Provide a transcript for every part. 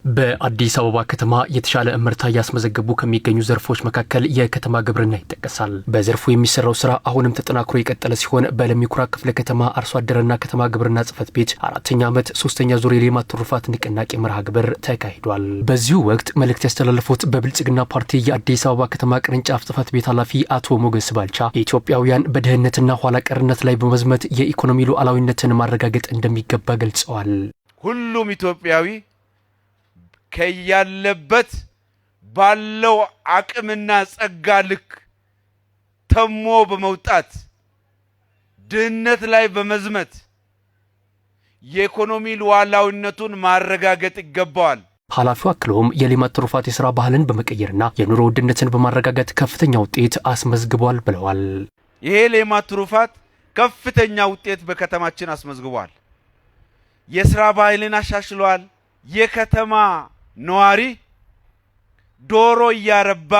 በአዲስ አበባ ከተማ የተሻለ እምርታ ያስመዘገቡ ከሚገኙ ዘርፎች መካከል የከተማ ግብርና ይጠቀሳል። በዘርፉ የሚሰራው ስራ አሁንም ተጠናክሮ የቀጠለ ሲሆን በለሚ ኩራ ክፍለ ከተማ አርሶ አደርና ከተማ ግብርና ጽሕፈት ቤት 4ኛ ዓመት 3ኛ ዙር የሌማት ትሩፋት ንቅናቄ መርሃ ግብር ተካሂዷል። በዚሁ ወቅት መልእክት ያስተላለፉት በብልጽግና ፓርቲ የአዲስ አበባ ከተማ ቅርንጫፍ ጽሕፈት ቤት ኃላፊ አቶ ሞገስ ባልቻ ኢትዮጵያውያን በድህነትና ኋላ ቀርነት ላይ በመዝመት የኢኮኖሚ ሉዓላዊነትን ማረጋገጥ እንደሚገባ ገልጸዋል። ሁሉም ኢትዮጵያዊ ከያለበት ባለው አቅምና ጸጋ ልክ ተሞ በመውጣት ድህነት ላይ በመዝመት የኢኮኖሚ ሉዓላዊነቱን ማረጋገጥ ይገባዋል። ኃላፊው አክለውም የሌማት ትሩፋት የሥራ ባህልን በመቀየርና የኑሮ ውድነትን በማረጋገጥ ከፍተኛ ውጤት አስመዝግቧል ብለዋል። ይሄ ሌማት ትሩፋት ከፍተኛ ውጤት በከተማችን አስመዝግቧል። የሥራ ባህልን አሻሽሏል። የከተማ ነዋሪ ዶሮ እያረባ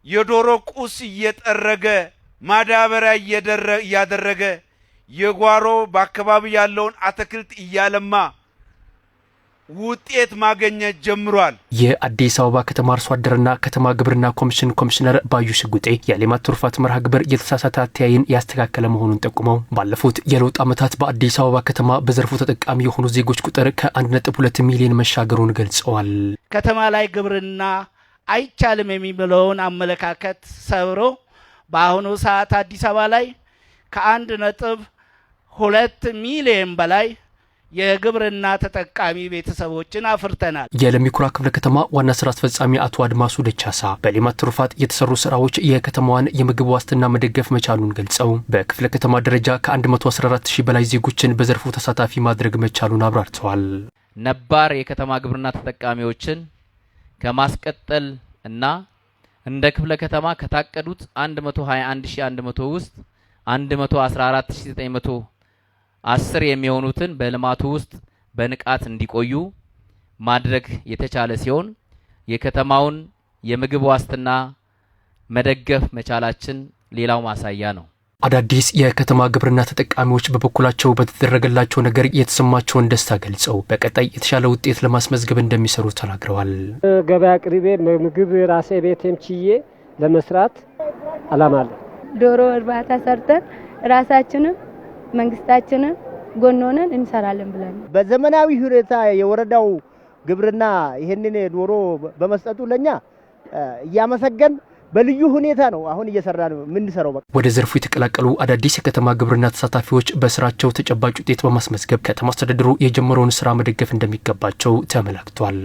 የዶሮ ቁስ እየጠረገ ማዳበሪያ እያደረገ የጓሮ በአካባቢ ያለውን አትክልት እያለማ ውጤት ማግኘት ጀምሯል። የአዲስ አበባ ከተማ አርሶ አደርና ከተማ ግብርና ኮሚሽን ኮሚሽነር ባዩሽ ጉጤ የሌማት ትሩፋት መርሃ ግብር የተሳሳተ አተያይን ያስተካከለ መሆኑን ጠቁመው ባለፉት የለውጥ ዓመታት በአዲስ አበባ ከተማ በዘርፉ ተጠቃሚ የሆኑ ዜጎች ቁጥር ከ1.2 ሚሊዮን መሻገሩን ገልጸዋል። ከተማ ላይ ግብርና አይቻልም የሚለውን አመለካከት ሰብሮ በአሁኑ ሰዓት አዲስ አበባ ላይ ከ1.2 ሚሊዮን በላይ የግብርና ተጠቃሚ ቤተሰቦችን አፍርተናል። የለሚ ኩራ ክፍለ ከተማ ዋና ስራ አስፈጻሚ አቶ አድማሱ ደቻሳ በሌማት ትሩፋት የተሰሩ ስራዎች የከተማዋን የምግብ ዋስትና መደገፍ መቻሉን ገልጸው በክፍለ ከተማ ደረጃ ከ114000 በላይ ዜጎችን በዘርፉ ተሳታፊ ማድረግ መቻሉን አብራርተዋል። ነባር የከተማ ግብርና ተጠቃሚዎችን ከማስቀጠል እና እንደ ክፍለ ከተማ ከታቀዱት 121100 ውስጥ 114910 የሚሆኑትን በልማቱ ውስጥ በንቃት እንዲቆዩ ማድረግ የተቻለ ሲሆን የከተማውን የምግብ ዋስትና መደገፍ መቻላችን ሌላው ማሳያ ነው። አዳዲስ የከተማ ግብርና ተጠቃሚዎች በበኩላቸው በተደረገላቸው ነገር የተሰማቸውን ደስታ ገልጸው በቀጣይ የተሻለ ውጤት ለማስመዝገብ እንደሚሰሩ ተናግረዋል። ገበያ አቅርቤ ምግብ ራሴ ቤቴም ችዬ ለመስራት አላማ አለ። ዶሮ እርባታ ሰርተን ራሳችንን መንግስታችንን ጎንኖን እንሰራለን ብለን በዘመናዊ ሁኔታ የወረዳው ግብርና ይሄንን ዶሮ በመስጠቱ ለኛ እያመሰገን በልዩ ሁኔታ ነው አሁን እየሰራ ነው የምንሰራው። ወደ ዘርፉ የተቀላቀሉ አዳዲስ የከተማ ግብርና ተሳታፊዎች በስራቸው ተጨባጭ ውጤት በማስመዝገብ ከተማ አስተዳደሩ የጀመረውን ስራ መደገፍ እንደሚገባቸው ተመላክቷል።